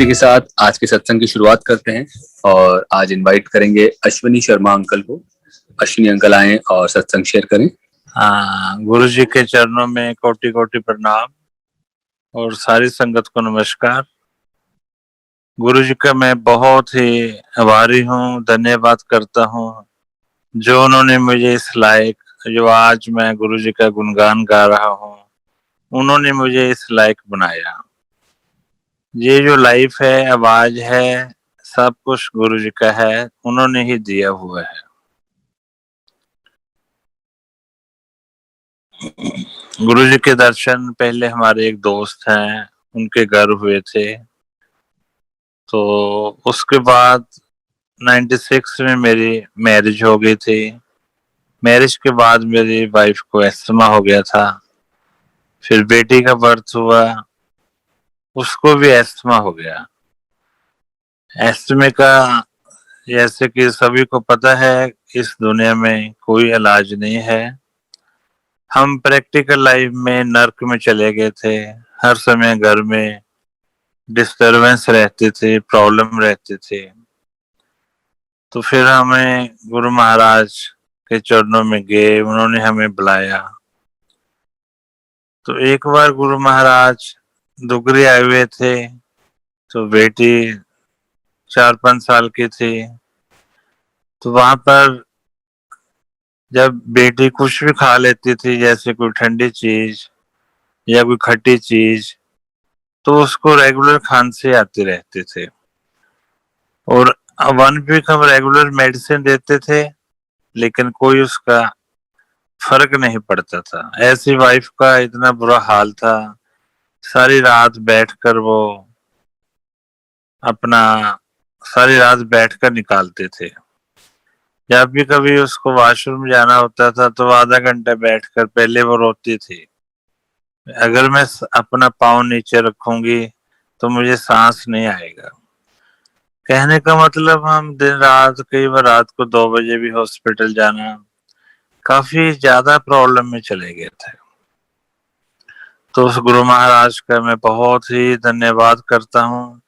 इसी के साथ आज के सत्संग की शुरुआत करते हैं और आज इनवाइट करेंगे अश्विनी शर्मा अंकल को। अश्विनी अंकल आए और सत्संग शेयर करें। गुरु जी के चरणों में कोटि कोटि प्रणाम और सारी संगत को नमस्कार। गुरु जी का मैं बहुत ही आभारी हूँ, धन्यवाद करता हूँ जो उन्होंने मुझे इस लायक, जो आज मैं गुरु जी का गुणगान गा रहा हूँ, उन्होंने मुझे इस लायक बनाया। ये जो लाइफ है, आवाज है, सब कुछ गुरु जी का है, उन्होंने ही दिया हुआ है। गुरु जी के दर्शन पहले हमारे एक दोस्त हैं, उनके घर हुए थे। तो उसके बाद 96 में मेरी मैरिज हो गई थी। मैरिज के बाद मेरी वाइफ को एस्थमा हो गया था। फिर बेटी का बर्थ हुआ, उसको भी एस्थमा हो गया। एस्थमे का जैसे कि सभी को पता है, इस दुनिया में कोई इलाज नहीं है। हम प्रैक्टिकल लाइफ में नर्क में चले गए थे। हर समय घर में डिस्टरबेंस रहते थे, प्रॉब्लम रहते थे। तो फिर हमें गुरु महाराज के चरणों में गए, उन्होंने हमें बुलाया। तो एक बार गुरु महाराज दुगरी आए हुए थे, तो बेटी 4-5 साल की थी। तो वहां पर जब बेटी कुछ भी खा लेती थी, जैसे कोई ठंडी चीज या कोई खट्टी चीज, तो उसको रेगुलर खांसी आती रहती थी। और 1 वीक हम रेगुलर मेडिसिन देते थे, लेकिन कोई उसका फर्क नहीं पड़ता था। ऐसी वाइफ का इतना बुरा हाल था, सारी रात बैठकर वो अपना सारी रात बैठकर निकालते थे। जब भी कभी उसको वॉशरूम जाना होता था तो आधा घंटा बैठकर पहले वो रोती थी, अगर मैं अपना पाँव नीचे रखूंगी तो मुझे सांस नहीं आएगा। कहने का मतलब हम दिन रात, कई बार रात को 2 बजे भी हॉस्पिटल जाना, काफी ज्यादा प्रॉब्लम में चले गए थे। तो उस गुरु महाराज का मैं बहुत ही धन्यवाद करता हूँ।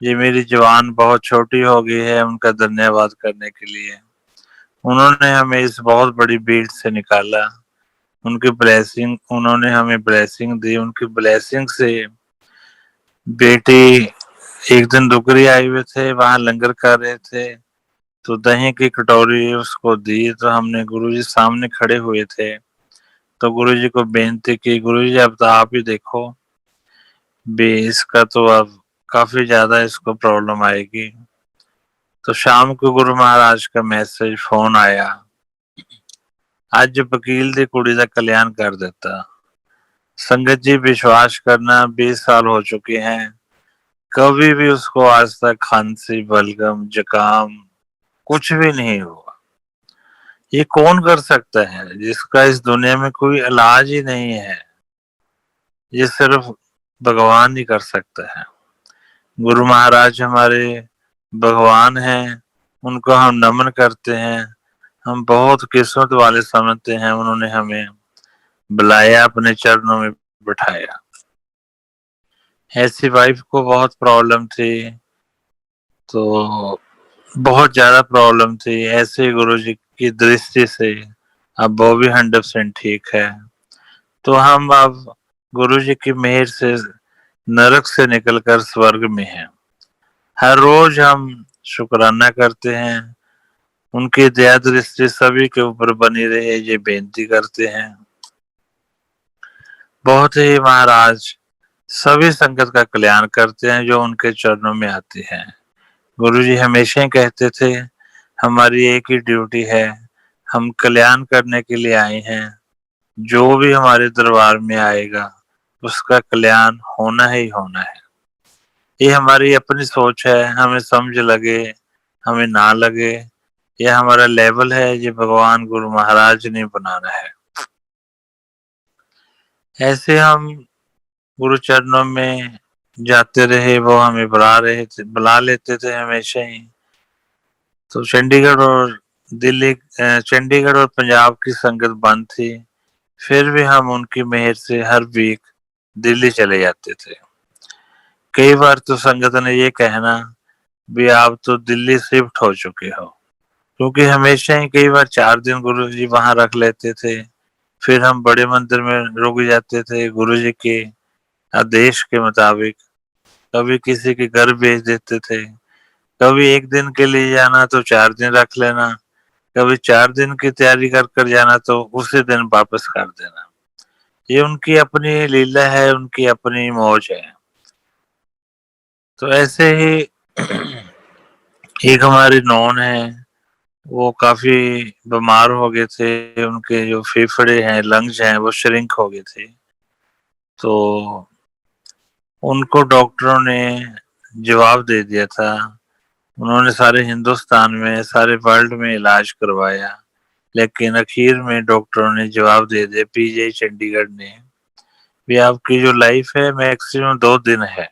ये मेरी जवान बहुत छोटी हो गई है उनका धन्यवाद करने के लिए। उन्होंने हमें इस बहुत बड़ी भीड़ से निकाला। उनकी ब्लेसिंग, उन्होंने हमें ब्लेसिंग दी। उनकी ब्लेसिंग से बेटी एक दिन दुगरी आए हुए थे, वहां लंगर कर रहे थे, तो दही की कटोरी उसको दी। तो हमने गुरुजी सामने खड़े हुए थे, तो गुरुजी को बेनती की, गुरुजी अब तो आप ही देखो, बे इसका तो अब काफी ज्यादा इसको प्रॉब्लम आएगी। तो शाम को गुरु महाराज का मैसेज फोन आया, आज वकील दी कुड़ी का कल्याण कर देता। संगत जी विश्वास करना, 20 साल हो चुके हैं, कभी भी उसको आज तक खांसी, बलगम, जुकाम कुछ भी नहीं हुआ। ये कौन कर सकता है जिसका इस दुनिया में कोई इलाज ही नहीं है? ये सिर्फ भगवान ही कर सकता है। गुरु महाराज हमारे भगवान हैं, उनको हम नमन करते हैं। हम बहुत किस्मत वाले समझते हैं, उन्होंने हमें बुलाया, अपने चरणों में बिठाया। ऐसी वाइफ को बहुत प्रॉब्लम थी, तो बहुत ज्यादा प्रॉब्लम थी। ऐसे गुरु जी की दृष्टि से अब वो भी 100% ठीक है। तो हम अब गुरु जी की मेहर से नरक से निकलकर स्वर्ग में हैं। हर रोज हम शुक्राना करते हैं, उनकी दया दृष्टि सभी के ऊपर बनी रहे, ये बेनती करते हैं। बहुत ही महाराज सभी संगत का कल्याण करते हैं जो उनके चरणों में आते हैं। गुरुजी हमेशा ही कहते थे, हमारी एक ही ड्यूटी है, हम कल्याण करने के लिए आए हैं। जो भी हमारे दरबार में आएगा उसका कल्याण होना ही होना है। ये हमारी अपनी सोच है, हमें समझ लगे हमें ना लगे, ये हमारा लेवल है, ये भगवान गुरु महाराज ने बनाना है। ऐसे हम गुरु चरणों में जाते रहे, वो हमें बुला लेते थे हमेशा ही। तो चंडीगढ़ और दिल्ली, चंडीगढ़ और पंजाब की संगत बंद थी, फिर भी हम उनकी मेहर से हर वीक दिल्ली चले जाते थे। कई बार तो संगत ने ये कहना भी आप तो दिल्ली शिफ्ट हो चुके हो, क्योंकि हमेशा ही कई बार 4 दिन गुरुजी वहां रख लेते थे। फिर हम बड़े मंदिर में रुक जाते थे गुरुजी के आदेश के मुताबिक। कभी किसी के घर भेज देते थे, कभी 1 दिन के लिए जाना तो 4 दिन रख लेना, कभी 4 दिन की तैयारी कर कर जाना तो उसी दिन वापस कर देना। ये उनकी अपनी लीला है, उनकी अपनी मौज है। तो ऐसे ही एक हमारी नॉन है, वो काफी बीमार हो गए थे, उनके जो फेफड़े हैं, लंग्स हैं, वो श्रिंक हो गए थे। तो उनको डॉक्टरों ने जवाब दे दिया था। उन्होंने सारे हिंदुस्तान में, सारे वर्ल्ड में इलाज करवाया, लेकिन आखिर में डॉक्टरों ने जवाब दे दिया, पीजीआई चंडीगढ़ ने, भी आपकी जो लाइफ है मैक्सिमम 2 दिन है,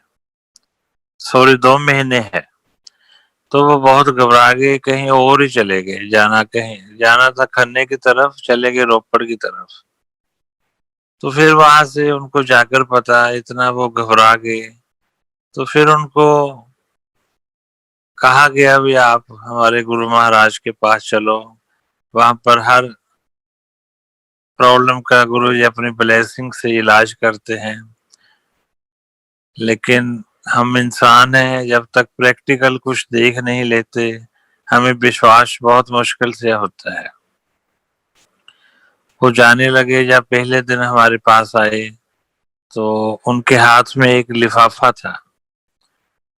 सॉरी 2 महीने है। तो वो बहुत घबरा गए, कहीं और ही चले गए, जाना था खन्ने की तरफ, चले गए रोपड़ की तरफ। तो फिर वहां से उनको जाकर पता, इतना वो घबरा गए। तो फिर उनको कहा गया भी आप हमारे गुरु महाराज के पास चलो, वहां पर हर प्रॉब्लम का गुरु जी अपनी ब्लेसिंग से इलाज करते हैं। लेकिन हम इंसान हैं, जब तक प्रैक्टिकल कुछ देख नहीं लेते, हमें विश्वास बहुत मुश्किल से होता है। वो जाने लगे, जब पहले दिन हमारे पास आए तो उनके हाथ में एक लिफाफा था।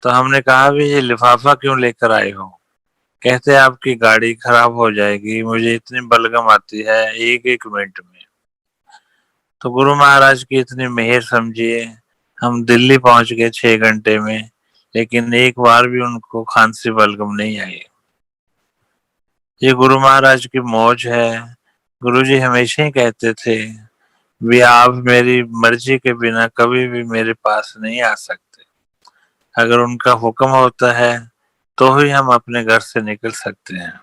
तो हमने कहा भी ये लिफाफा क्यों लेकर आए हो? कहते आपकी गाड़ी खराब हो जाएगी, मुझे इतनी बलगम आती है एक एक मिनट में। तो गुरु महाराज की इतनी मेहर समझिए, हम दिल्ली पहुंच गए 6 घंटे में, लेकिन एक बार भी उनको खांसी बलगम नहीं आई। ये गुरु महाराज की मौज है। गुरु जी हमेशा ही कहते थे भी आप मेरी मर्जी के बिना कभी भी मेरे पास नहीं आ सकते। अगर उनका हुक्म होता है तो ही हम अपने घर से निकल सकते हैं।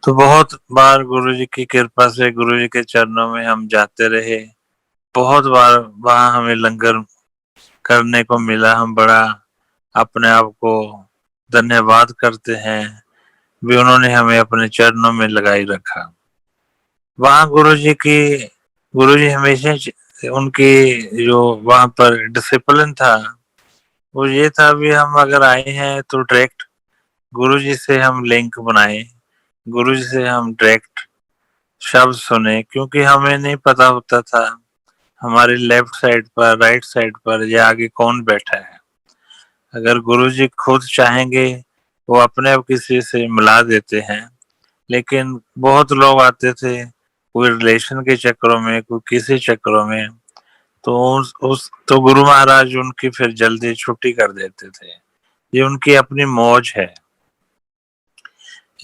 तो बहुत बार गुरु जी की कृपा से गुरु जी के चरणों में हम जाते रहे। बहुत बार वहां हमें लंगर करने को मिला, हम बड़ा अपने आप को धन्यवाद करते हैं भी उन्होंने हमें अपने चरणों में लगाई रखा। वहां गुरु जी हमेशा उनकी जो वहां पर डिसिप्लिन था, वो ये था भी हम अगर आए हैं तो डायरेक्ट गुरु जी से हम लिंक बनाए, गुरु जी से हम डायरेक्ट शब्द सुने, क्योंकि हमें नहीं पता होता था हमारे लेफ्ट साइड पर, राइट साइड पर या आगे कौन बैठा है। अगर गुरुजी खुद चाहेंगे वो अपने आप किसी से मिला देते हैं, लेकिन बहुत लोग आते थे कोई रिलेशन के चक्करों में, कोई किसी चक्करों में। तो उस तो गुरु महाराज उनकी फिर जल्दी छुट्टी कर देते थे। ये उनकी अपनी मौज है।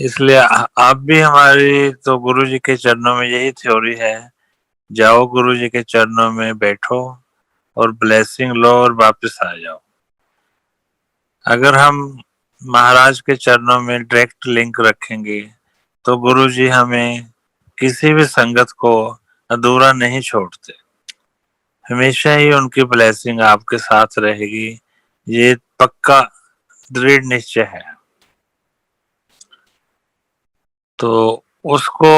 इसलिए आप भी हमारी तो गुरु जी के चरणों में यही थ्योरी है, जाओ गुरु जी के चरणों में बैठो और ब्लेसिंग लो और वापस आ जाओ। अगर हम महाराज के चरणों में डायरेक्ट लिंक रखेंगे तो गुरु जी हमें किसी भी संगत को अधूरा नहीं छोड़ते, हमेशा ही उनकी ब्लेसिंग आपके साथ रहेगी। ये पक्का दृढ़ निश्चय है। तो उसको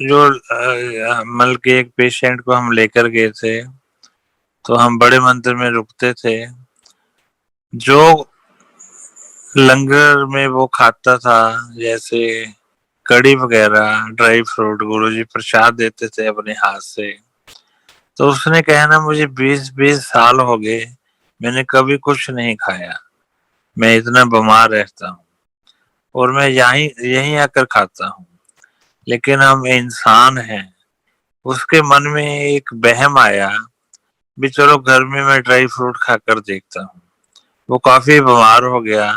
जो मतलब कि एक पेशेंट को हम लेकर गए थे, तो हम बड़े मंदिर में रुकते थे। जो लंगर में वो खाता था, जैसे कड़ी वगैरह, ड्राई फ्रूट, गुरुजी प्रसाद देते थे अपने हाथ से। तो उसने कहना मुझे 20-20 साल हो गए, मैंने कभी कुछ नहीं खाया, मैं इतना बीमार रहता हूँ और मैं यहीं यहीं आकर खाता हूँ। लेकिन हम इंसान हैं। उसके मन में एक वहम आया भी चलो घर में मैं ड्राई फ्रूट खाकर देखता हूँ। वो काफी बीमार हो गया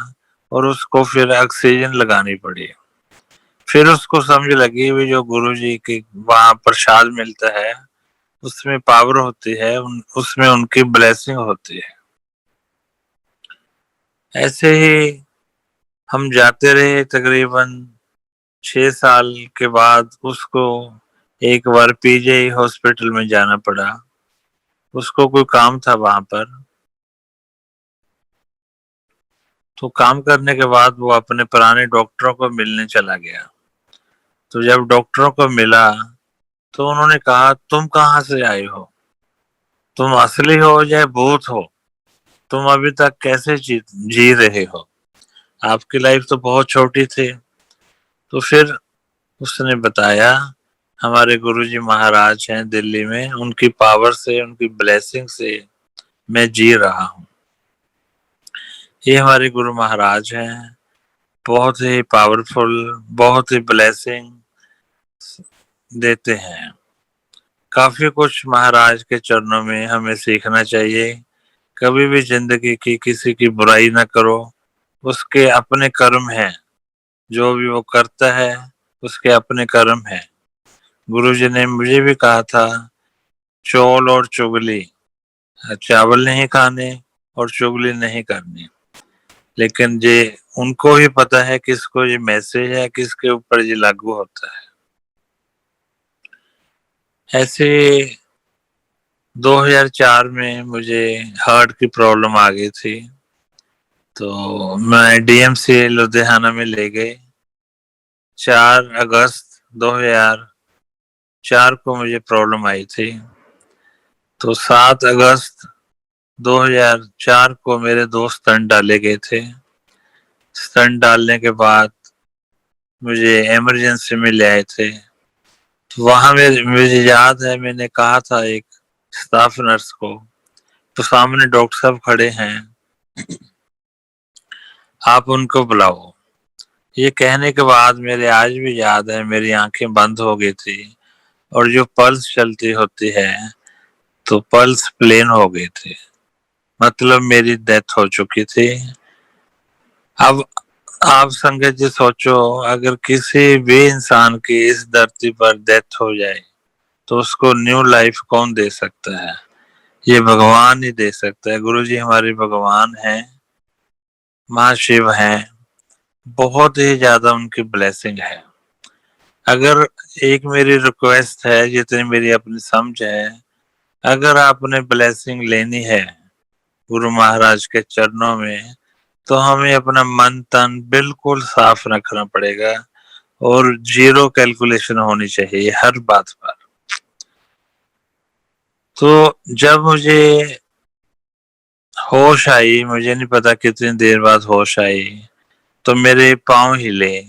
और उसको फिर ऑक्सीजन लगानी पड़ी। फिर उसको समझ लगी भी जो गुरुजी की वहां प्रसाद मिलता है उसमें पावर होती है, उसमें उनकी ब्लेसिंग होती है। ऐसे ही हम जाते रहे। तकरीबन 6 साल के बाद उसको एक बार पीजीआई हॉस्पिटल में जाना पड़ा। उसको कोई काम था वहां पर। तो काम करने के बाद वो अपने पुराने डॉक्टरों को मिलने चला गया। तो जब डॉक्टरों को मिला तो उन्होंने कहा, तुम कहाँ से आए हो? तुम असली हो या भूत हो? तुम अभी तक कैसे जी रहे हो? आपकी लाइफ तो बहुत छोटी थी। तो फिर उसने बताया, हमारे गुरुजी महाराज हैं दिल्ली में, उनकी पावर से, उनकी ब्लेसिंग से मैं जी रहा हूँ। ये हमारे गुरु महाराज हैं, बहुत ही पावरफुल, बहुत ही ब्लेसिंग देते हैं। काफी कुछ महाराज के चरणों में हमें सीखना चाहिए। कभी भी जिंदगी की किसी की बुराई ना करो, उसके अपने कर्म हैं। जो भी वो करता है उसके अपने कर्म हैं। गुरुजी ने मुझे भी कहा था, चौल और चुगली, चावल नहीं खाने और चुगली नहीं करनी। लेकिन ये उनको ही पता है किसको ये मैसेज है, किसके ऊपर ये लागू होता है। ऐसे 2004 में मुझे हार्ट की प्रॉब्लम आ गई थी। तो मैं डीएमसी लुधियाना में ले गए। 4 अगस्त 2004 को मुझे प्रॉब्लम आई थी। तो 7 अगस्त 2004 को मेरे 2 स्टंट डाले गए थे। स्टंट डालने के बाद मुझे इमरजेंसी में ले आए थे। तो वहां मुझे याद है, मैंने कहा था एक स्टाफ नर्स को, तो सामने डॉक्टर साहब खड़े हैं, आप उनको बुलाओ। ये कहने के बाद मेरे आज भी याद है, मेरी आंखें बंद हो गई थी और जो पल्स चलती होती है तो पल्स प्लेन हो गई थी, मतलब मेरी डेथ हो चुकी थी। अब आप संगत जी सोचो, अगर किसी भी इंसान की इस धरती पर डेथ हो जाए तो उसको न्यू लाइफ कौन दे सकता है? ये भगवान ही दे सकता है। गुरु जी हमारे भगवान हैं, महाशिव हैं, बहुत ही ज्यादा उनकी ब्लेसिंग है। अगर एक मेरी रिक्वेस्ट है, जितनी मेरी अपनी समझ है, अगर आपने ब्लेसिंग लेनी है गुरु महाराज के चरणों में, तो हमें अपना मन तन बिल्कुल साफ रखना पड़ेगा और जीरो कैलकुलेशन होनी चाहिए हर बात पर। तो जब मुझे होश आई, मुझे नहीं पता कितनी देर बाद होश आई, तो मेरे पाँव हिले।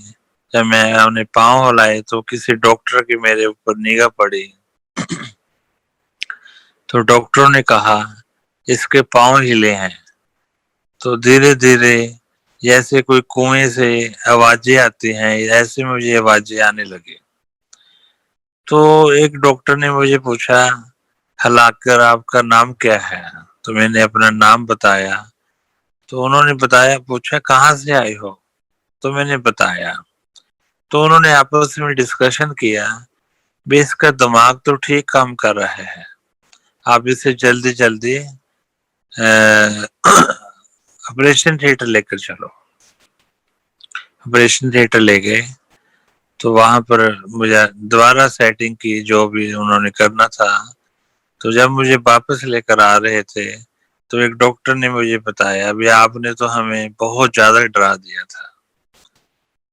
जब मैंने पाँव हिलाए तो किसी डॉक्टर की मेरे ऊपर निगाह पड़ी। तो डॉक्टरों ने कहा, इसके पाँव हिले हैं। तो धीरे धीरे जैसे कोई कुएं से आवाजें आती हैं, ऐसे मुझे आवाजें आने लगी। तो एक डॉक्टर ने मुझे पूछा, हलाकर आपका नाम क्या है? तो मैंने अपना नाम बताया। तो उन्होंने बताया, पूछा कहाँ से आए हो? तो मैंने बताया। तो उन्होंने आपस में डिस्कशन किया, भी इसका दिमाग तो ठीक काम कर रहा है, आप इसे जल्दी जल्दी ऑपरेशन थिएटर लेकर चलो। ऑपरेशन थिएटर ले गए। तो वहां पर मुझे दोबारा सेटिंग की, जो भी उन्होंने करना था। तो जब मुझे वापस लेकर आ रहे थे तो एक डॉक्टर ने मुझे बताया, अभी आपने तो हमें बहुत ज्यादा डरा दिया था।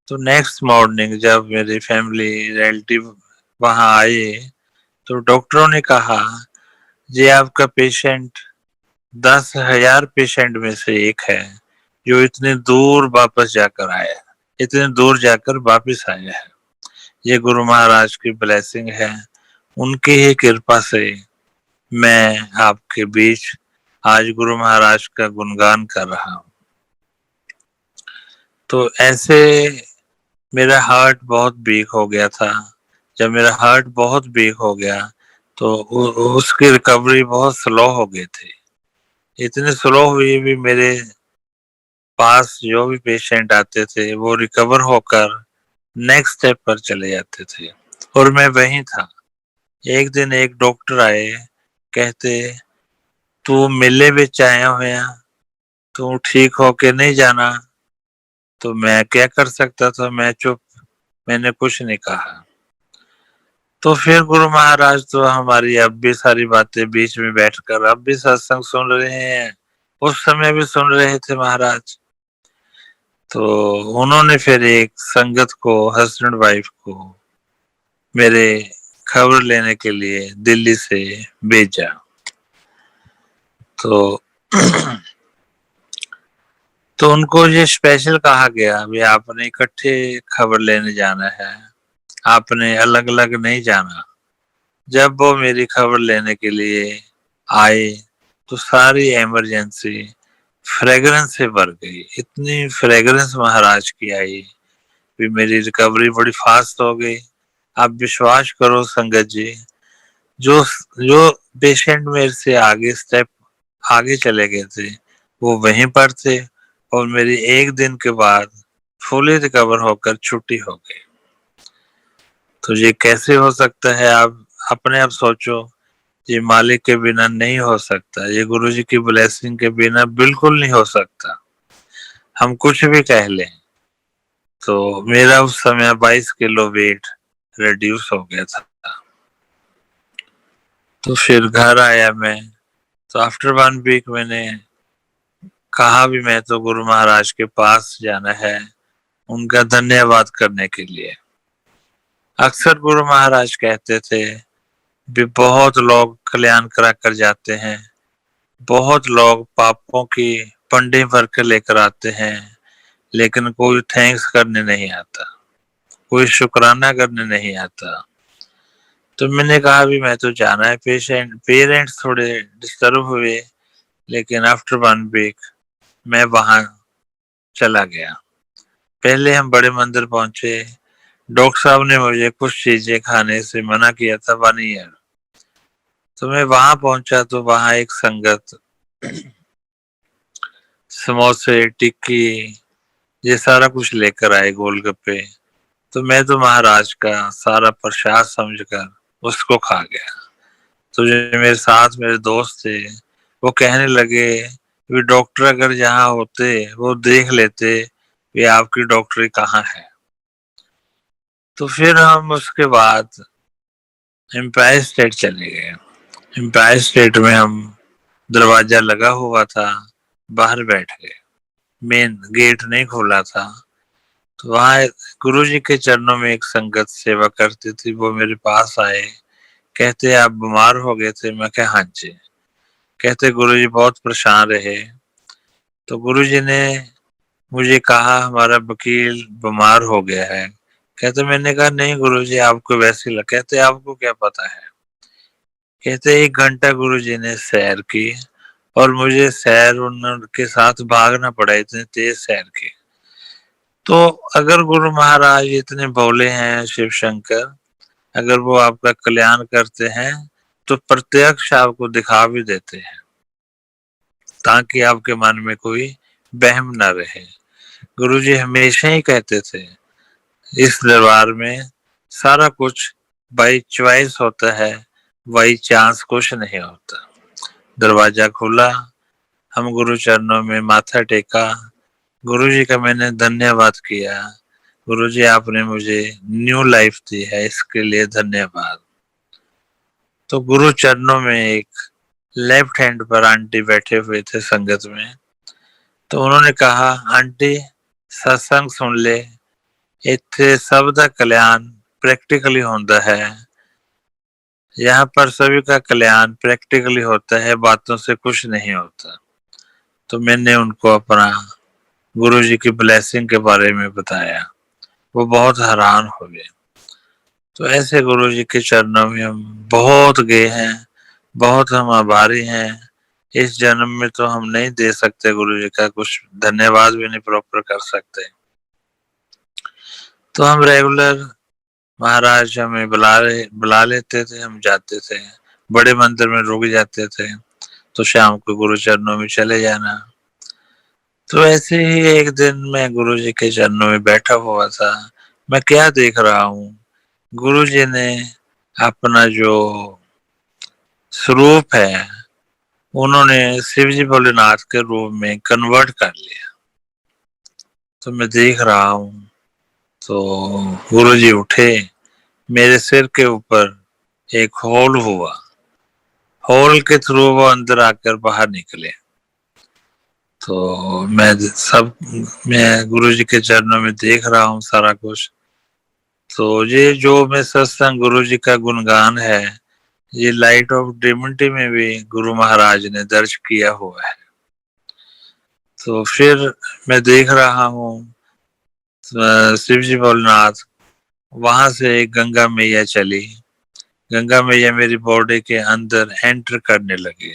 तो नेक्स्ट मॉर्निंग जब मेरी फैमिली रिलेटिव वहां आए तो डॉक्टरों ने कहा, ये आपका पेशेंट 10,000 पेशेंट में से एक है जो इतने दूर वापस जाकर आया है, इतने दूर जाकर वापस आया है। ये गुरु महाराज की ब्लेसिंग है, उनकी ही कृपा से मैं आपके बीच आज गुरु महाराज का गुणगान कर रहा हूँ। तो ऐसे मेरा हार्ट बहुत वीक हो गया था। जब मेरा हार्ट बहुत वीक हो गया तो उसकी रिकवरी बहुत स्लो हो गई थी। इतनी स्लो हुई भी, मेरे पास जो भी पेशेंट आते थे वो रिकवर होकर नेक्स्ट स्टेप पर चले जाते थे और मैं वहीं था। एक दिन एक डॉक्टर आए, कहते, तू मेले विच आया होया, तू ठीक होके नहीं जाना। तो मैं क्या कर सकता था, मैं चुप, मैंने कुछ नहीं कहा। तो फिर गुरु महाराज तो हमारी अब भी सारी बातें बीच में बैठकर अब भी सत्संग सुन रहे हैं, उस समय भी सुन रहे थे महाराज। तो उन्होंने फिर एक संगत को, हस्बैंड वाइफ को मेरे खबर लेने के लिए दिल्ली से भेजा। तो तो उनको ये स्पेशल कहा गया, भी आपने इकट्ठे खबर लेने जाना है, आपने अलग अलग नहीं जाना। जब वो मेरी खबर लेने के लिए आए तो सारी इमरजेंसी फ्रेग्रेंस से भर गई। इतनी फ्रेग्रेंस महाराज की आई भी मेरी रिकवरी बड़ी फास्ट हो गई। आप विश्वास करो संगत जी, जो जो पेशेंट मेरे से आगे स्टेप आगे चले गए थे वो वहीं पर थे, और मेरी एक दिन के बाद फुली रिकवर होकर छुट्टी हो गई। तो ये कैसे हो सकता है, आप अपने आप सोचो। ये मालिक के बिना नहीं हो सकता, ये गुरु जी की ब्लेसिंग के बिना बिल्कुल नहीं हो सकता। हम कुछ भी कह लें। तो मेरा उस समय 22 किलो वेट रिड्यूस हो गया था। तो फिर घर आया मैं, तो आफ्टर 1 वीक मैंने कहा भी मैं तो गुरु महाराज के पास जाना है उनका धन्यवाद करने के लिए। अक्सर गुरु महाराज कहते थे भी बहुत लोग कल्याण करा कर जाते हैं, बहुत लोग पापों की पंडे भर कर लेकर आते हैं, लेकिन कोई थैंक्स करने नहीं आता, कोई शुक्राना करने नहीं आता। तो मैंने कहा भी मैं तो जाना है, पेरेंट्स थोड़े डिस्टर्ब हुए, लेकिन आफ्टर 1 वीक मैं वहां चला गया। पहले हम बड़े मंदिर पहुंचे, डॉक्टर साहब ने मुझे कुछ चीजें खाने से मना किया था 1 ईयर। तो मैं वहां पहुंचा तो वहां एक संगत समोसे, टिक्की, ये सारा कुछ लेकर आए, गोलगप्पे। तो मैं तो महाराज का सारा प्रसाद समझकर उसको खा गया। तो जो मेरे साथ मेरे दोस्त थे वो कहने लगे कि डॉक्टर अगर यहाँ होते वो देख लेते कि आपकी डॉक्टरी कहाँ है। तो फिर हम उसके बाद एम्पायर स्टेट चले गए। एम्पायर स्टेट में हम, दरवाजा लगा हुआ था, बाहर बैठ गए, मेन गेट नहीं खोला था। तो वहां गुरु जी के चरणों में एक संगत सेवा करती थी, वो मेरे पास आए, कहते आप बीमार हो गए थे। मैं कहा हाँ जी। कहते गुरु जी बहुत परेशान रहे। तो गुरु जी ने मुझे कहा हमारा वकील बीमार हो गया है। कहते मैंने कहा नहीं गुरु जी आपको वैसे लग। कहते आपको क्या पता है। कहते 1 घंटा गुरु जी ने सैर की और मुझे सैर उनके साथ भागना पड़ा, इतने तेज सैर की। तो अगर गुरु महाराज इतने भोले हैं, शिव शंकर, अगर वो आपका कल्याण करते हैं तो प्रत्यक्ष आपको दिखा भी देते हैं, ताकि आपके मन में कोई वहम ना रहे। गुरुजी हमेशा ही कहते थे इस दरबार में सारा कुछ बाई चॉइस होता है, बाई चांस कुछ नहीं होता। दरवाजा खुला, हम गुरु चरणों में माथा टेका, गुरुजी का मैंने धन्यवाद किया। गुरुजी आपने मुझे न्यू लाइफ दी है, इसके लिए धन्यवाद। तो गुरु चरणों में एक लेफ्ट हैंड पर आंटी बैठे हुए थे संगत में। तो उन्होंने कहा आंटी सत्संग सुन ले, इत्थे सब दा कल्याण प्रैक्टिकली होता है। यहाँ पर सभी का कल्याण प्रैक्टिकली होता है, बातों से कुछ नहीं होता। तो मैंने उनको अपना गुरु जी की ब्लेसिंग के बारे में बताया, वो बहुत हैरान हो गए। तो ऐसे गुरु जी के चरणों में हम बहुत गए हैं, बहुत हम आभारी हैं। इस जन्म में तो हम नहीं दे सकते गुरु जी का कुछ धन्यवाद भी नहीं प्रॉपर कर सकते। तो हम रेगुलर महाराज हमें बुला लेते थे, हम जाते थे, बड़े मंदिर में रुक जाते थे, तो शाम को गुरु चरणों में चले जाना। तो ऐसे ही एक दिन मैं गुरु जी के चरणों में बैठा हुआ था, मैं क्या देख रहा हूँ, गुरु जी ने अपना जो स्वरूप है उन्होंने शिव जी भोलेनाथ के रूप में कन्वर्ट कर लिया। तो मैं देख रहा हूँ। तो गुरु जी उठे, मेरे सिर के ऊपर एक होल हुआ, होल के थ्रू वो अंदर आकर बाहर निकले। तो मैं गुरु जी के चरणों में देख रहा हूँ सारा कुछ। तो ये जो मैं सत्संग गुरु जी का गुणगान है, ये लाइट ऑफ डिविनिटी में भी गुरु महाराज ने दर्ज किया हुआ है। तो फिर मैं देख रहा हूँ शिव जी भोलेनाथ, वहां से एक गंगा मैया चली, गंगा मैया मेरी बॉडी के अंदर एंटर करने लगी।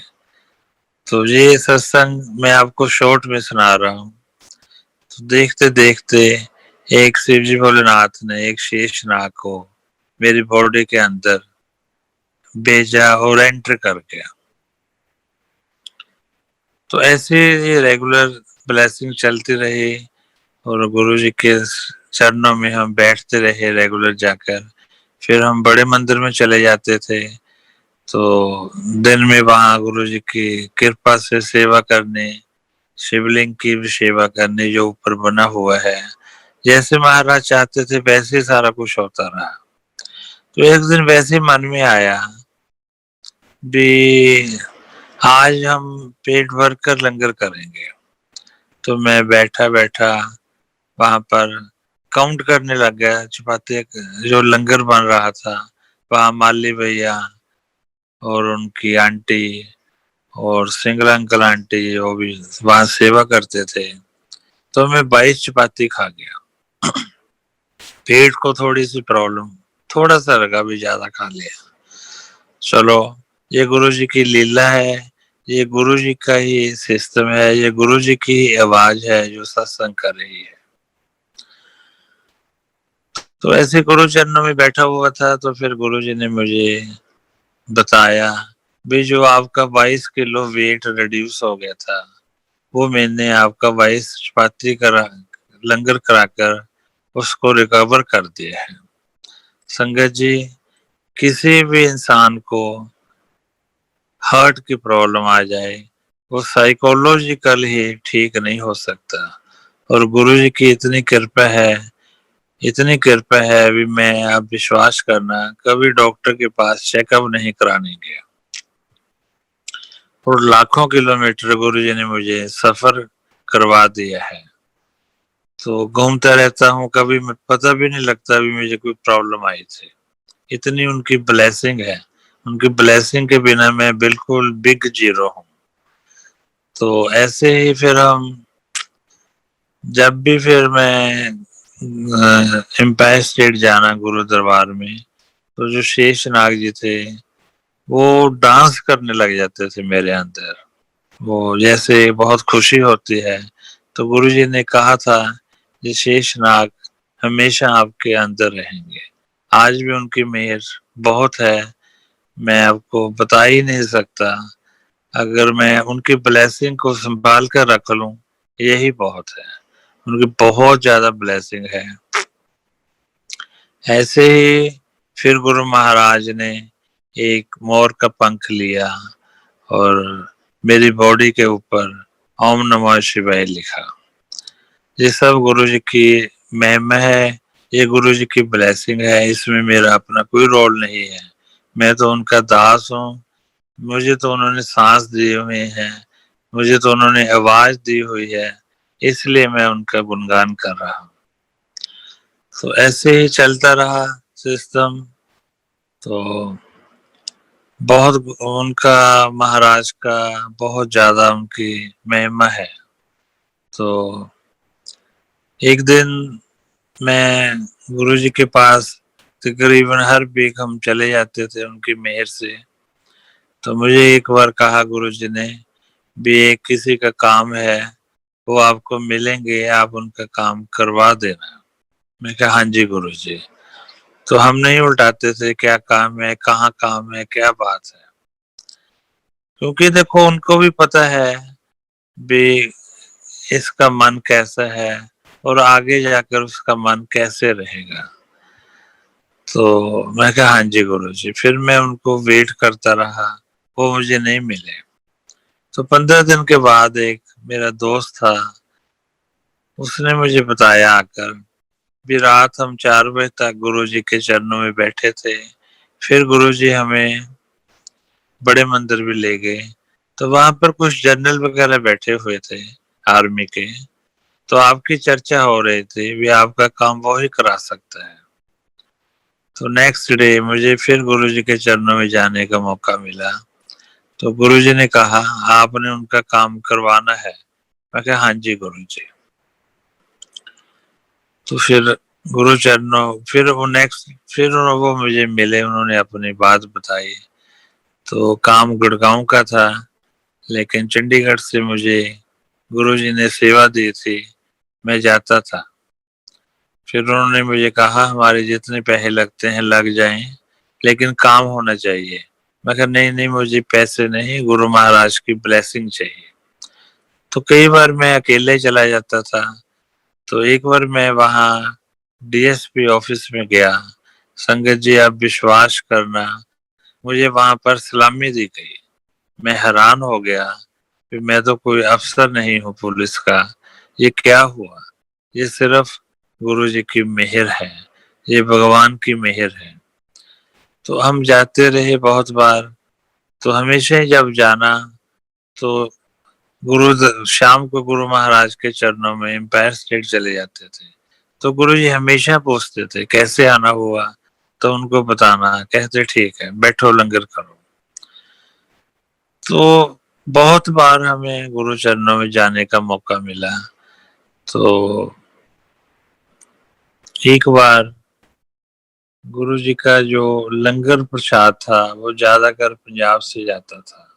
तो ये सत्संग मैं आपको शॉर्ट में सुना रहा हूँ। तो देखते देखते एक शिव जी भोलेनाथ ने एक शेषनाग को मेरी बॉडी के अंदर भेजा और एंटर कर गया। तो ऐसे ये रेगुलर ब्लेसिंग चलती रही और गुरु जी के चरणों में हम बैठते रहे रेगुलर जाकर। फिर हम बड़े मंदिर में चले जाते थे, तो दिन में वहां गुरु जी की कृपा से सेवा करने, शिवलिंग की भी सेवा करने जो ऊपर बना हुआ है, जैसे महाराज चाहते थे वैसे ही सारा कुछ होता रहा। तो एक दिन वैसे मन में आया भी आज हम पेट भर कर लंगर करेंगे। तो मैं बैठा बैठा वहां पर काउंट करने लग गया चपाती जो लंगर बन रहा था। वहां माली भैया और उनकी आंटी और सिंगला अंकल आंटी वो भी वहां सेवा करते थे। तो मैं 22 चपाती खा गया। पेट को थोड़ी सी प्रॉब्लम, थोड़ा सा लगा भी ज्यादा खा लिया। चलो, ये गुरु जी की लीला है, ये गुरु जी का ही सिस्टम है, ये गुरु जी की आवाज है जो सत्संग कर रही है। तो ऐसे गुरु चरणों में बैठा हुआ था, तो फिर गुरु जी ने मुझे बताया भी जो आपका 22 किलो वेट रिड्यूस हो गया था, वो मैंने आपका 22 चपाती करा लंगर कराकर उसको रिकवर कर दिया है। संगत जी, किसी भी इंसान को हार्ट की प्रॉब्लम आ जाए, वो साइकोलॉजिकल ही ठीक नहीं हो सकता। और गुरु जी की इतनी कृपा है, इतनी कृपा है अभी मैं, आप विश्वास करना, कभी डॉक्टर के पास चेकअप नहीं कराने गया। और लाखों किलोमीटर गुरु जी ने मुझे सफर करवा दिया है। तो घूमता रहता हूँ, कभी पता भी नहीं लगता अभी मुझे कोई प्रॉब्लम आई थी। इतनी उनकी ब्लेसिंग है, उनकी ब्लेसिंग के बिना मैं बिल्कुल बिग जीरो हूँ। तो ऐसे ही फिर हम जब भी फिर मैं एम्पायर स्टेट जाना गुरु दरबार में, तो जो शेष नाग जी थे वो डांस करने लग जाते थे मेरे अंदर। वो जैसे बहुत खुशी होती है। तो गुरु जी ने कहा था ये शेष नाग हमेशा आपके अंदर रहेंगे। आज भी उनकी मेहर बहुत है, मैं आपको बता ही नहीं सकता। अगर मैं उनकी ब्लेसिंग को संभाल कर रख लूं, यही बहुत है। उनकी बहुत ज्यादा ब्लेसिंग है। ऐसे ही फिर गुरु महाराज ने एक मोर का पंख लिया और मेरी बॉडी के ऊपर ओम नमः शिवाय लिखा। ये सब गुरु जी की महिमा है, ये गुरु जी की ब्लेसिंग है, इसमें मेरा अपना कोई रोल नहीं है। मैं तो उनका दास हूँ, मुझे तो उन्होंने सांस दिए हुए हैं, मुझे तो उन्होंने आवाज दी हुई है, इसलिए मैं उनका गुणगान कर रहा हूँ। तो ऐसे ही चलता रहा सिस्टम। तो बहुत उनका, महाराज का बहुत ज्यादा उनकी महिमा है। तो एक दिन मैं गुरु जी के पास तकरीबन हर वीक हम चले जाते थे उनकी मेहर से। तो मुझे एक बार कहा गुरु जी ने भी एक किसी का काम है, वो आपको मिलेंगे, आप उनका काम करवा देना। मैं कहा हाँ जी गुरु जी। तो हम नहीं उल्टाते थे क्या काम है, कहाँ काम है, क्या बात है। क्योंकि देखो उनको भी पता है भी इसका मन कैसा है और आगे जाकर उसका मन कैसे रहेगा। तो मैं कहा हाँ जी गुरु जी। फिर मैं उनको वेट करता रहा, वो मुझे नहीं मिले। तो 15 दिन के बाद एक मेरा दोस्त था, उसने मुझे बताया आकर भी रात हम 4 बजे तक गुरु जी के चरणों में बैठे थे। फिर गुरु जी हमें बड़े मंदिर भी ले गए, तो वहां पर कुछ जनरल वगैरह बैठे हुए थे आर्मी के। तो आपकी चर्चा हो रही थी भी आपका काम वो ही करा सकता है। तो नेक्स्ट डे मुझे फिर गुरु जी के चरणों में जाने का मौका मिला। तो गुरु जी ने कहा आपने उनका काम करवाना है। मैं कहा हाँ जी गुरु जी। तो फिर गुरु चरणों फिर वो मुझे मिले, उन्होंने अपनी बात बताई। तो काम गुड़गांव का था, लेकिन चंडीगढ़ से मुझे गुरुजी ने सेवा दी थी, मैं जाता था। फिर उन्होंने मुझे कहा हमारे जितने पैसे लगते हैं लग जाएं, लेकिन काम होना चाहिए। मैं कहा नहीं नहीं, मुझे पैसे नहीं, गुरु महाराज की ब्लेसिंग चाहिए। तो कई बार मैं अकेले चला जाता था। तो एक बार मैं वहाँ डीएसपी ऑफिस में गया। संगत जी आप विश्वास करना, मुझे वहां पर सलामी दी गई। मैं हैरान हो गया कि मैं तो कोई अफसर नहीं हूँ पुलिस का, ये क्या हुआ? ये सिर्फ गुरु जी की मेहर है, ये भगवान की मेहर है। तो हम जाते रहे बहुत बार। तो हमेशा ही जब जाना तो शाम को गुरु महाराज के चरणों में एम्पायर स्टेट चले जाते थे। तो गुरु जी हमेशा पूछते थे कैसे आना हुआ, तो उनको बताना, कहते ठीक है बैठो लंगर करो। तो बहुत बार हमें गुरु चरणों में जाने का मौका मिला। तो एक बार गुरु जी का जो लंगर प्रसाद था वो ज्यादातर पंजाब से जाता था।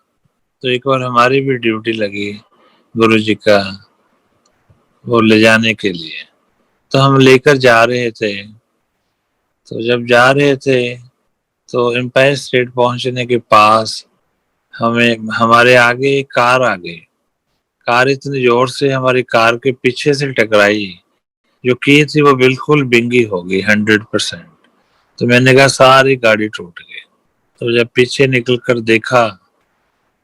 तो एक बार हमारी भी ड्यूटी लगी गुरु जी का वो ले जाने के लिए। तो हम लेकर जा रहे थे। तो जब जा रहे थे तो एम्पायर स्टेट पहुंचने के पास हमें हमारे आगे एक कार आ गई। कार इतनी जोर से हमारी कार के पीछे से टकराई, जो की थी वो बिल्कुल बिंगी हो गई 100%। तो मैंने कहा सारी गाड़ी टूट गई। तो जब पीछे निकल कर देखा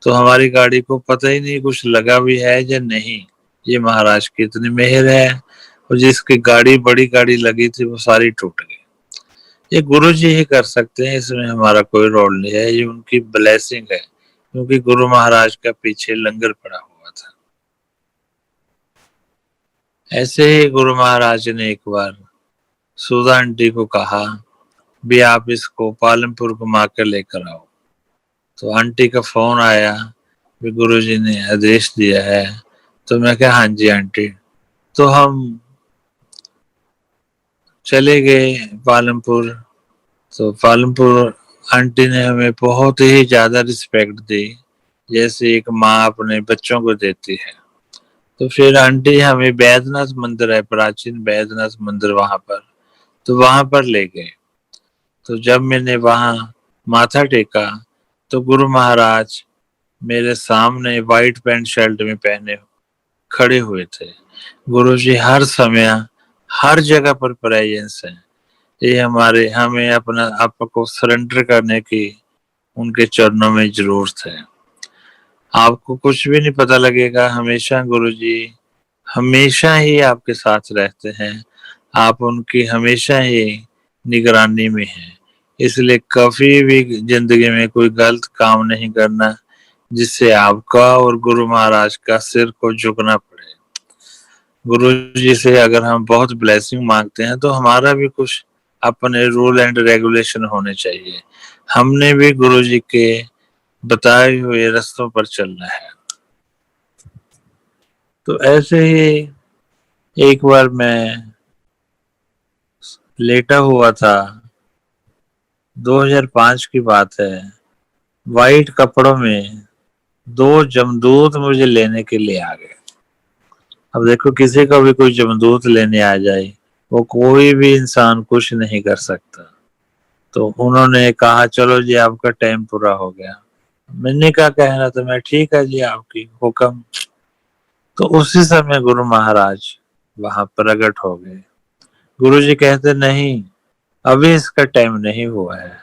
तो हमारी गाड़ी को पता ही नहीं कुछ लगा भी है या नहीं। ये महाराज की इतनी मेहर है, और जिसकी गाड़ी बड़ी गाड़ी लगी थी वो सारी टूट गई। ये गुरु जी ही कर सकते हैं, इसमें हमारा कोई रोल नहीं है, ये उनकी ब्लेसिंग है, क्योंकि गुरु महाराज का पीछे लंगर पड़ा हुआ था। ऐसे ही गुरु महाराज ने एक बार सुधा आंटी को कहा भी आप इसको पालमपुर घुमा कर लेकर आओ। तो आंटी का फोन आया भी गुरुजी ने आदेश दिया है। तो मैं कहा हाँ जी आंटी। तो हम चले गए पालमपुर। तो पालमपुर आंटी ने हमें बहुत ही ज्यादा रिस्पेक्ट दी, जैसे एक माँ अपने बच्चों को देती है। तो फिर आंटी हमें बैद्यनाथ मंदिर है, प्राचीन बैद्यनाथ मंदिर वहां पर, तो वहां पर ले गए। तो जब मैंने वहां माथा टेका तो गुरु महाराज मेरे सामने व्हाइट पैंट शर्ट में पहने खड़े हुए थे। गुरु जी हर समय हर जगह पर प्रेजेंस है। ये हमारे हमें अपना आपको सरेंडर करने की उनके चरणों में जरूरत है। आपको कुछ भी नहीं पता लगेगा, हमेशा गुरु जी हमेशा ही आपके साथ रहते हैं। आप उनकी हमेशा ही निगरानी में हैं। इसलिए कभी भी जिंदगी में कोई गलत काम नहीं करना जिससे आपका और गुरु महाराज का सिर को झुकना पड़े। गुरु जी से अगर हम बहुत ब्लेसिंग मांगते हैं तो हमारा भी कुछ अपने रूल एंड रेगुलेशन होने चाहिए। हमने भी गुरु जी के बताए हुए रास्तों पर चलना है। तो ऐसे ही एक बार मैं लेटा हुआ था, 2005 की बात है। वाइट कपड़ों में 2 जमदूत मुझे लेने के लिए आ गए। अब देखो किसी का भी कोई जमदूत लेने आ जाए, वो कोई भी इंसान कुछ नहीं कर सकता। तो उन्होंने कहा चलो जी आपका टाइम पूरा हो गया। मैंने क्या कहना था, मैं ठीक है जी आपकी हुक्म। तो उसी समय गुरु महाराज वहां प्रकट हो गए। गुरु जी कहते नहीं, अभी इसका टाइम नहीं हुआ है।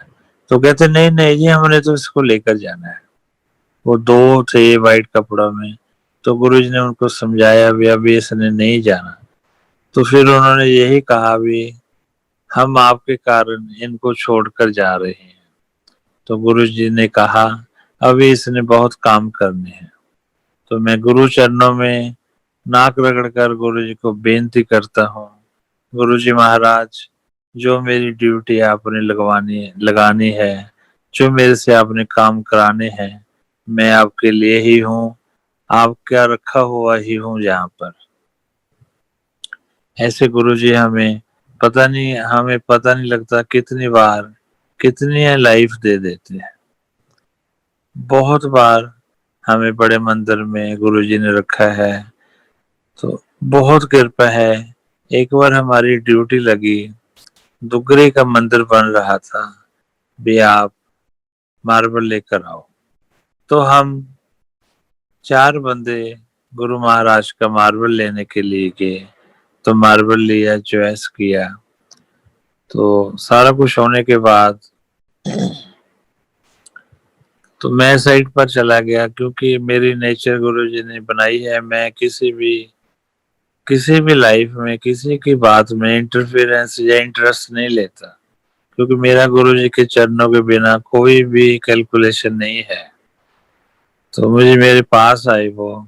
तो कहते नहीं नहीं जी हमने तो इसको लेकर जाना है। वो 2 थे वाइट कपड़ों में। तो गुरु जी ने उनको समझाया भी अभी इसने नहीं जाना। तो फिर उन्होंने यही कहा भी हम आपके कारण इनको छोड़कर जा रहे हैं। तो गुरु जी ने कहा अभी इसने बहुत काम करने हैं। तो मैं गुरु चरणों में नाक रगड़कर गुरु जी को बेनती करता हूँ, गुरु जी महाराज, जो मेरी ड्यूटी आपने लगानी है, जो मेरे से आपने काम कराने हैं, मैं आपके लिए ही हूँ, आपका रखा हुआ ही हूँ यहाँ पर। ऐसे गुरु जी हमें पता नहीं लगता कितनी बार कितनी लाइफ दे देते हैं। बहुत बार हमें बड़े मंदिर में गुरु जी ने रखा है, तो बहुत कृपा है। एक बार हमारी ड्यूटी लगी, दुगरे का मंदिर बन रहा था, भी आप मार्बल लेकर आओ। तो हम 4 बंदे गुरु महाराज का मार्बल लेने के लिए गए। तो मार्बल लिया, चॉइस किया। तो सारा कुछ होने के बाद तो मैं साइड पर चला गया, क्योंकि मेरी नेचर गुरुजी ने बनाई है, मैं किसी भी लाइफ में किसी की बात में इंटरफेरेंस या इंटरेस्ट नहीं लेता, क्योंकि मेरा गुरुजी के चरणों के बिना कोई भी कैलकुलेशन नहीं है। तो मुझे मेरे पास आई वो,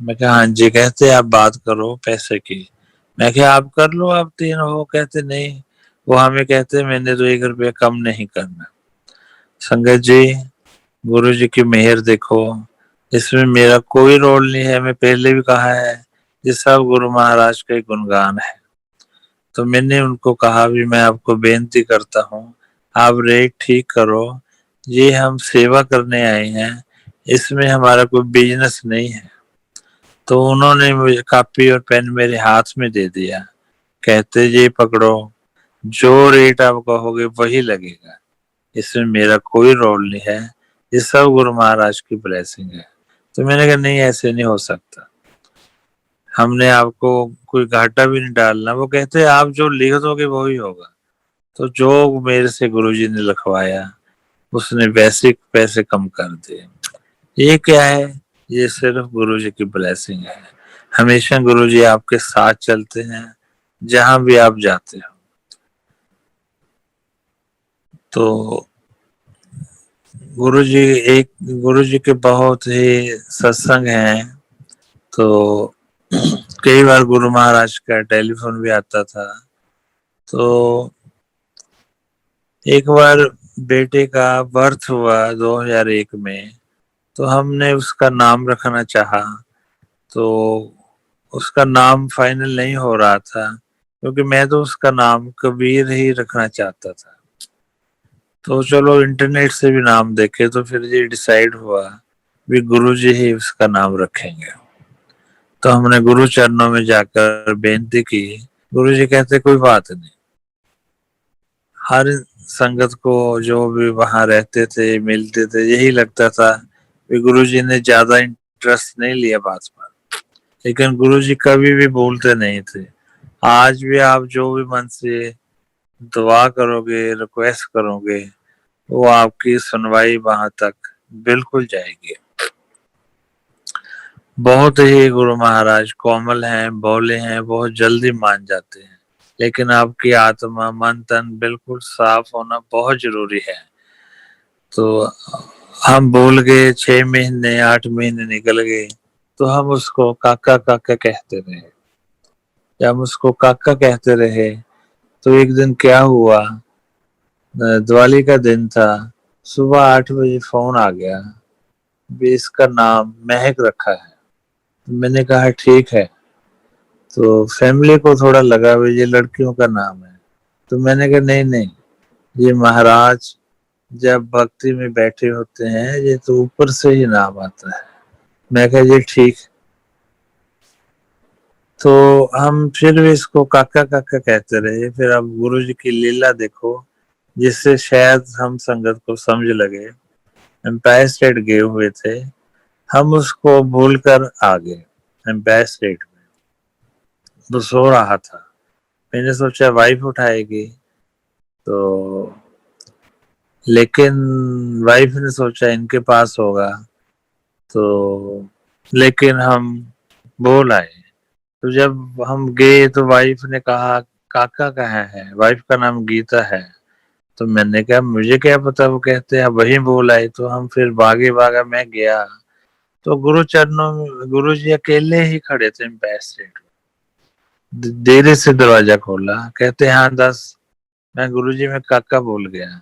मैं कहा हाँ जी, कहते आप बात करो पैसे की। मैं क्या आप कर लो, आप 3 हो, कहते नहीं। वो हमें कहते मैंने तो 1 रुपया कम नहीं करना। संगत जी, गुरु जी की मेहर देखो, इसमें मेरा कोई रोल नहीं है। मैं पहले भी कहा है, ये सब गुरु महाराज का ही गुणगान है। तो मैंने उनको कहा भी मैं आपको बेनती करता हूँ, आप रेट ठीक करो, ये हम सेवा करने आए हैं, इसमें हमारा कोई बिजनेस नहीं है। तो उन्होंने मुझे कॉपी और पेन मेरे हाथ में दे दिया, कहते ये पकड़ो, जो रेट आप कहोगे वही लगेगा, इसमें मेरा कोई रोल नहीं है, ये सब गुरु महाराज की ब्लेसिंग है। तो मैंने कहा नहीं, ऐसे नहीं हो सकता, हमने आपको कोई घाटा भी नहीं डालना। वो कहते आप जो लिख दोगे वही होगा। तो जो मेरे से गुरुजी ने लिखवाया, उसने वैसे पैसे कम कर दिए। ये क्या है, ये सिर्फ गुरुजी की ब्लेसिंग है। हमेशा गुरुजी आपके साथ चलते हैं जहां भी आप जाते हो। तो गुरुजी के बहुत ही सत्संग हैं। तो कई बार गुरु महाराज का टेलीफोन भी आता था। तो एक बार बेटे का बर्थ हुआ 2001 में, तो हमने उसका नाम रखना चाहा। तो उसका नाम फाइनल नहीं हो रहा था, क्योंकि मैं तो उसका नाम कबीर ही रखना चाहता था। तो चलो इंटरनेट से भी नाम देखे, तो फिर ये डिसाइड हुआ भी गुरुजी ही उसका नाम रखेंगे। तो हमने गुरु चरणों में जाकर बेनती की। गुरुजी कहते कोई बात नहीं। हर संगत को जो भी वहां रहते थे, मिलते थे, यही लगता था कि गुरुजी ने ज्यादा इंटरेस्ट नहीं लिया बात पर। लेकिन गुरुजी कभी भी बोलते नहीं थे। आज भी आप जो भी मन से दुआ करोगे, रिक्वेस्ट करोगे, वो आपकी सुनवाई वहां तक बिल्कुल जाएगी। बहुत ही गुरु महाराज कोमल हैं, भोले हैं, बहुत जल्दी मान जाते हैं। लेकिन आपकी आत्मा, मन, तन बिल्कुल साफ होना बहुत जरूरी है। तो हम बोल गए, 6 महीने 8 महीने निकल गए, तो हम उसको काका काका कहते रहे। जब हम उसको काका कहते रहे, तो एक दिन क्या हुआ, दिवाली का दिन था, सुबह 8 बजे फोन आ गया भी इसका नाम महक रखा है। तो मैंने कहा ठीक है। तो फैमिली को थोड़ा लगा भाई ये लड़कियों का नाम है। तो मैंने कहा नहीं नहीं, ये महाराज जब भक्ति में बैठे होते हैं, ये तो ऊपर से ही नाम आता है। मैं कहा ये ठीक। तो हम फिर भी इसको काका काका कहते रहे। फिर अब गुरु जी की लीला देखो, जिससे शायद हम संगत को समझ लगे। एम्पायर स्टेट गए हुए थे, हम उसको भूल कर आ गए एम्पायर स्टेट में। वो सो रहा था, मैंने सोचा वाइफ उठाएगी, तो लेकिन वाइफ ने सोचा इनके पास होगा। तो लेकिन हम बोल आए तो जब हम गए तो वाइफ ने कहा काका कहाँ है, वाइफ का नाम गीता है। तो मैंने कहा मुझे क्या पता, वो कहते हैं वही बोल आए। तो हम फिर भागे भागा मैं गया, तो गुरु चरणों में गुरु जी अकेले ही खड़े थे एम्पायर स्टेट में। देर से दरवाजा खोला, कहते हैं हाँ 10। मैं गुरु जी मैं काका बोल गया।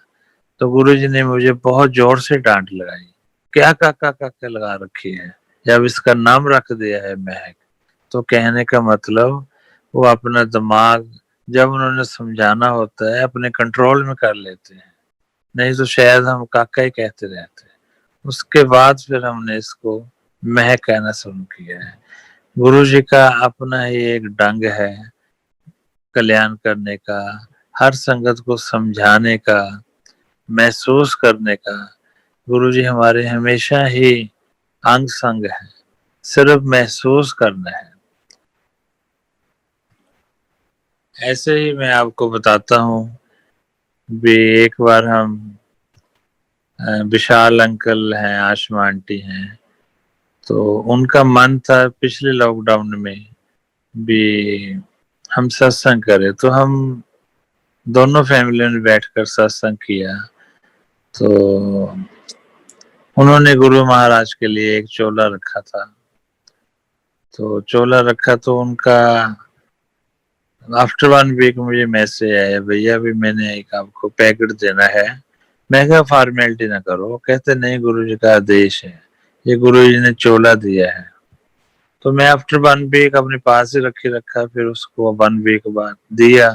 तो गुरु जी ने मुझे बहुत जोर से डांट लगाई, क्या काका काका लगा रखी है, जब इसका नाम रख दिया है महक। तो कहने का मतलब वो अपना दिमाग जब उन्होंने समझाना होता है अपने कंट्रोल में कर लेते हैं, नहीं तो शायद हम काका ही कहते रहते हैं। उसके बाद फिर हमने इसको महक कहना शुरू किया है। गुरु जी का अपना ही एक ढंग है कल्याण करने का, हर संगत को समझाने का, महसूस करने का। गुरु जी हमारे हमेशा ही अंग संग है, सिर्फ महसूस करना है। ऐसे ही मैं आपको बताता हूँ भी, एक बार हम विशाल अंकल हैं, आशमा आंटी हैं, तो उनका मन था पिछले लॉकडाउन में भी हम सत्संग करें। तो हम दोनों फैमिली ने बैठकर सत्संग किया। तो उन्होंने गुरु महाराज के लिए एक चोला रखा था। तो चोला रखा तो उनका आफ्टर 1 वीक मुझे मैसेज आया, भैया अभी मैंने एक आपको पैकेट देना है। मैं क्या फॉर्मेलिटी ना करो, कहते नहीं गुरु जी का आदेश है, ये गुरु जी ने चोला दिया है। तो मैं आफ्टर 1 वीक अपने पास ही रखा, फिर उसको 1 वीक बाद दिया।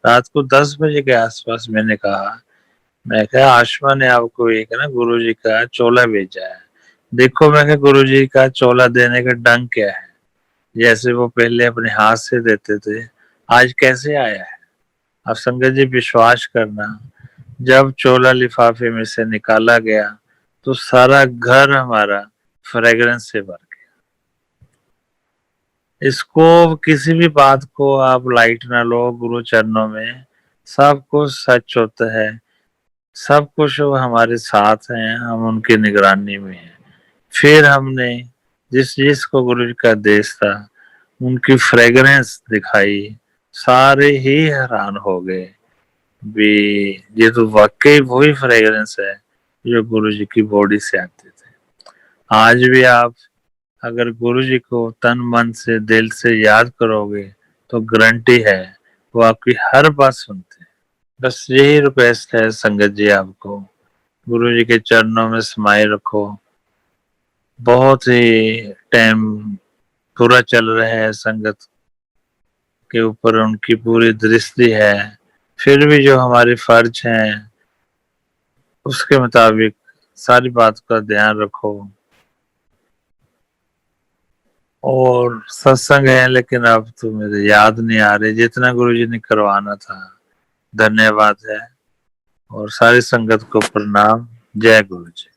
रात को 10 बजे के आसपास मैंने कहा, मैं कहा आशमा ने आपको एक ना गुरु जी का चोला भेजा है, देखो मैं कहा गुरु जी का चोला देने का ढंग क्या है, जैसे वो पहले अपने हाथ से देते थे आज कैसे आया है। अब संगत जी विश्वास करना, जब चोला लिफाफे में से निकाला गया तो सारा घर हमारा फ्रेग्रेंस से भर गया। इसको किसी भी बात को आप लाइट ना लो, गुरु चरणों में सब कुछ सच होता है, सब कुछ वो हमारे साथ हैं, हम उनकी निगरानी में हैं। फिर हमने जिस जिसको गुरु जी का देश था उनकी फ्रेग्रेंस दिखाई, सारे ही हैरान हो गए भी ये तो वाकई वही फ्रेग्रेंस है जो गुरु जी की बॉडी से आते थे। आज भी आप अगर गुरु जी को तन मन से दिल से याद करोगे तो गारंटी है वो आपकी हर बात सुनते हैं। बस यही रिक्वेस्ट है संगत जी आपको, गुरु जी के चरणों में समाये रखो। बहुत ही टाइम पूरा चल रहा है, संगत के ऊपर उनकी पूरी दृष्टि है, फिर भी जो हमारे फर्ज हैं उसके मुताबिक सारी बात का ध्यान रखो। और सत्संग है लेकिन अब तो मुझे याद नहीं आ रही, जितना गुरुजी ने करवाना था। धन्यवाद है और सारी संगत को प्रणाम। जय गुरु जी।